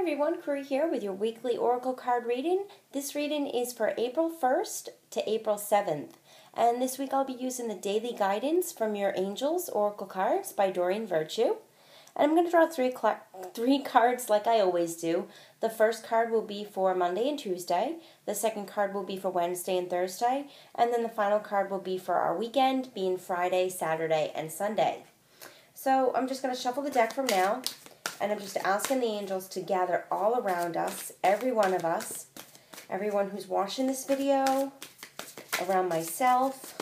everyone, Corey here with your weekly Oracle card reading. This reading is for April 1st to April 7th. And this week I'll be using the Daily Guidance from Your Angels Oracle Cards by Doreen Virtue. And I'm going to draw three cards like I always do. The first card will be for Monday and Tuesday. The second card will be for Wednesday and Thursday. And then the final card will be for our weekend, being Friday, Saturday, and Sunday. So I'm just going to shuffle the deck from now. And I'm just asking the angels to gather all around us, every one of us, everyone who's watching this video, around myself.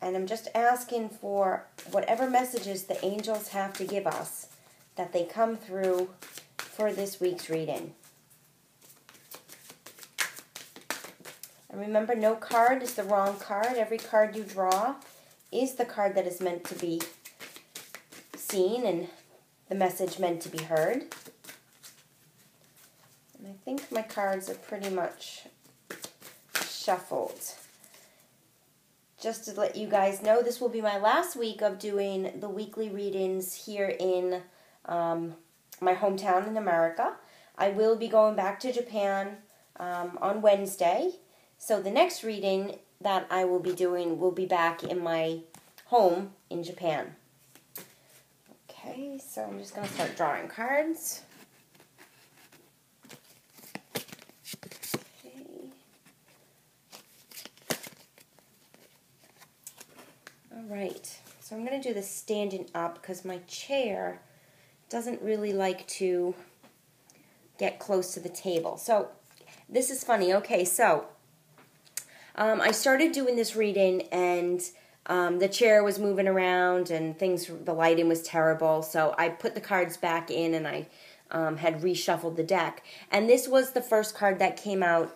And I'm just asking for whatever messages the angels have to give us, that they come through for this week's reading. And remember, no card is the wrong card. Every card you draw is the card that is meant to be seen and the message meant to be heard. And I think my cards are pretty much shuffled. Just to let you guys know, this will be my last week of doing the weekly readings here in my hometown in America. I will be going back to Japan on Wednesday. So the next reading that I will be doing will be back in my home in Japan. Okay, so I'm just going to start drawing cards. Okay. Alright, so I'm going to do this standing up because my chair doesn't really like to get close to the table. So this is funny. Okay, so I started doing this reading and the chair was moving around and the lighting was terrible. So I put the cards back in and I had reshuffled the deck. And this was the first card that came out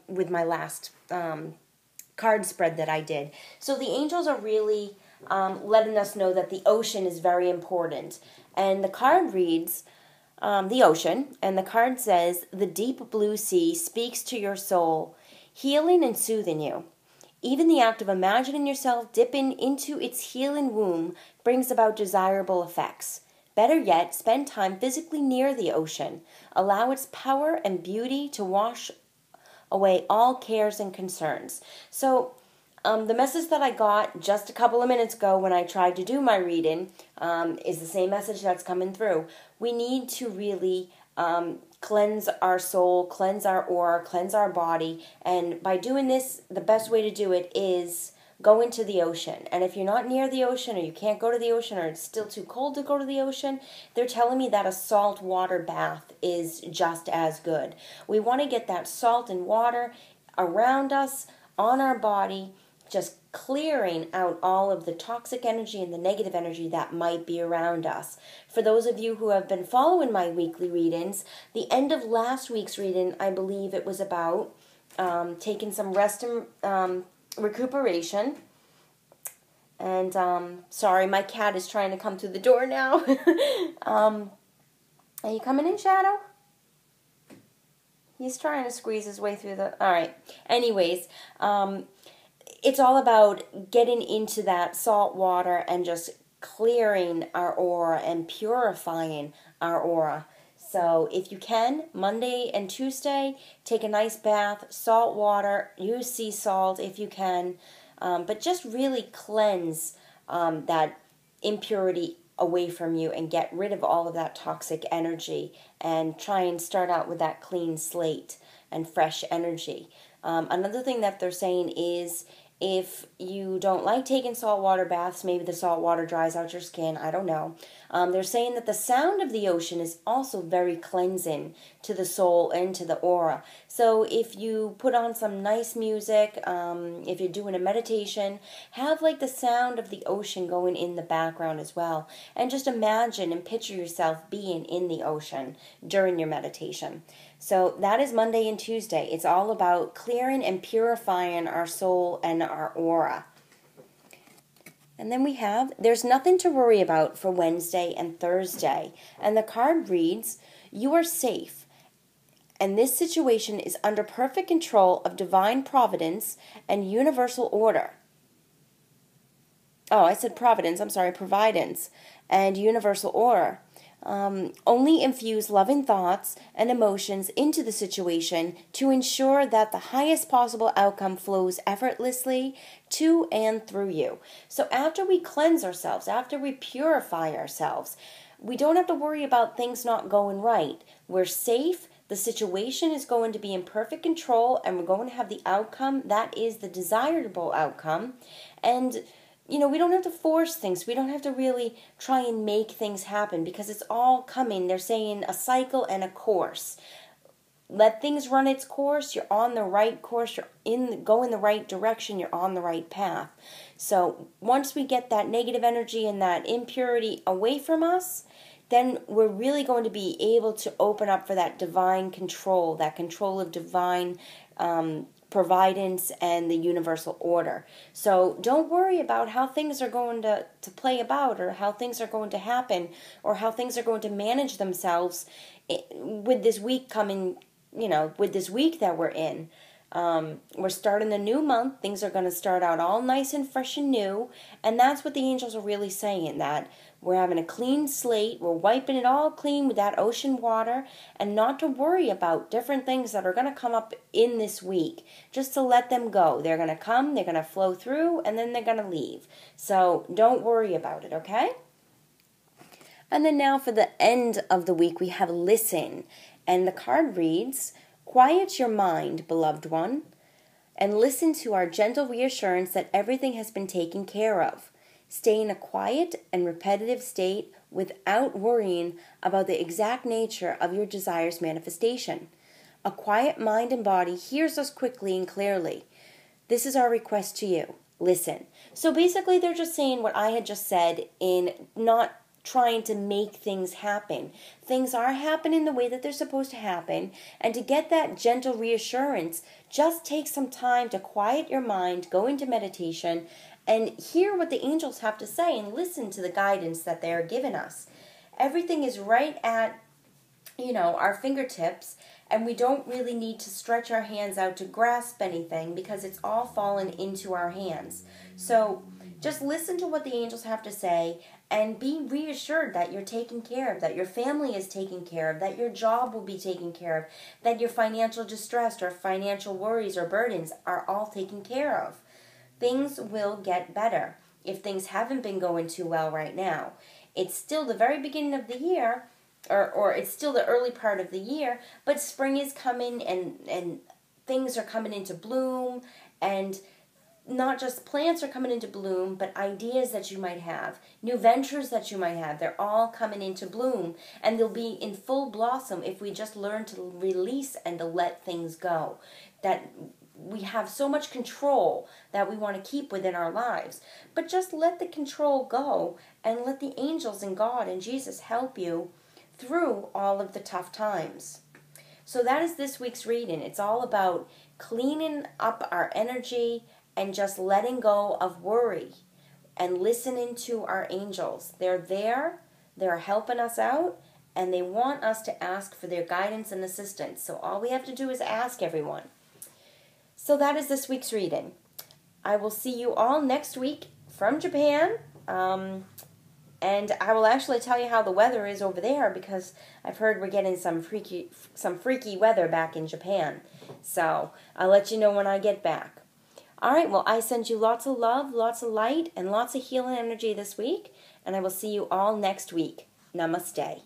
with my last card spread that I did. So the angels are really letting us know that the ocean is very important. And the card reads the ocean, and the card says, "The deep blue sea speaks to your soul, healing and soothing you. Even the act of imagining yourself dipping into its healing womb brings about desirable effects. Better yet, spend time physically near the ocean. Allow its power and beauty to wash away all cares and concerns." So the message that I got just a couple of minutes ago when I tried to do my reading is the same message that's coming through. We need to really cleanse our soul, cleanse our aura, cleanse our body. And by doing this, the best way to do it is go into the ocean. And if you're not near the ocean, or you can't go to the ocean, or it's still too cold to go to the ocean, they're telling me that a salt water bath is just as good. We want to get that salt and water around us, on our body, just clearing out all of the toxic energy and the negative energy that might be around us. For those of you who have been following my weekly readings, the end of last week's reading, I believe it was about taking some rest and recuperation. And sorry, my cat is trying to come through the door now. Are you coming in, Shadow? He's trying to squeeze his way through the... All right. Anyways, it's all about getting into that salt water and just clearing our aura and purifying our aura. So if you can, Monday and Tuesday, take a nice bath, salt water, use sea salt if you can, but just really cleanse that impurity away from you and get rid of all of that toxic energy and try and start out with that clean slate and fresh energy. Another thing that they're saying is, if you don't like taking saltwater baths, maybe the salt water dries out your skin, I don't know. They're saying that the sound of the ocean is also very cleansing to the soul and to the aura. So if you put on some nice music, if you're doing a meditation, have like the sound of the ocean going in the background as well. And just imagine and picture yourself being in the ocean during your meditation. So that is Monday and Tuesday. It's all about clearing and purifying our soul and our aura. And then we have, there's nothing to worry about for Wednesday and Thursday. And the card reads, "You are safe, and this situation is under perfect control of divine providence and universal order." Oh, I said providence. I'm sorry, providence and universal order. Only infuse loving thoughts and emotions into the situation to ensure that the highest possible outcome flows effortlessly to and through you. So after we cleanse ourselves, after we purify ourselves, we don't have to worry about things not going right. We're safe. The situation is going to be in perfect control, and we're going to have the outcome that is the desirable outcome. And we don't have to force things. We don't have to really try and make things happen because it's all coming. They're saying a cycle and a course. Let things run its course. You're on the right course. You're going the right direction. You're on the right path. So once we get that negative energy and that impurity away from us, then we're really going to be able to open up for that divine control, that control of divine providence and the universal order. So don't worry about how things are going to play about, or how things are going to happen, or how things are going to manage themselves with this week coming, with this week that we're in. We're starting a new month. Things are going to start out all nice and fresh and new. And that's what the angels are really saying, that we're having a clean slate. We're wiping it all clean with that ocean water, and not to worry about different things that are going to come up in this week. Just to let them go. They're going to come, they're going to flow through, and then they're going to leave. So don't worry about it, okay? And then now for the end of the week, we have listen. And the card reads, quiet your mind, beloved one, and listen to our gentle reassurance that everything has been taken care of. Stay in a quiet and repetitive state without worrying about the exact nature of your desire's manifestation. A quiet mind and body hears us quickly and clearly. This is our request to you. Listen. So basically they're just saying what I had just said, in not trying to make things happen. Things are happening the way that they're supposed to happen, and to get that gentle reassurance, just take some time to quiet your mind, go into meditation, and hear what the angels have to say, and listen to the guidance that they're giving us. Everything is right at, our fingertips, and we don't really need to stretch our hands out to grasp anything because it's all fallen into our hands. So just listen to what the angels have to say and be reassured that you're taken care of, that your family is taken care of, that your job will be taken care of, that your financial distress or financial worries or burdens are all taken care of. Things will get better if things haven't been going too well right now. It's still the very beginning of the year, or it's still the early part of the year, but spring is coming, and things are coming into bloom, and not just plants are coming into bloom, but ideas that you might have, new ventures that you might have, they're all coming into bloom, and they'll be in full blossom if we just learn to release and to let things go. That we have so much control that we want to keep within our lives. But just let the control go and let the angels and God and Jesus help you through all of the tough times. So that is this week's reading. It's all about cleaning up our energy and just letting go of worry and listening to our angels. They're there, they're helping us out, and they want us to ask for their guidance and assistance. So all we have to do is ask, everyone. So that is this week's reading. I will see you all next week from Japan. And I will actually tell you how the weather is over there, because I've heard we're getting some freaky weather back in Japan. So I'll let you know when I get back. All right, well, I send you lots of love, lots of light, and lots of healing energy this week, and I will see you all next week. Namaste.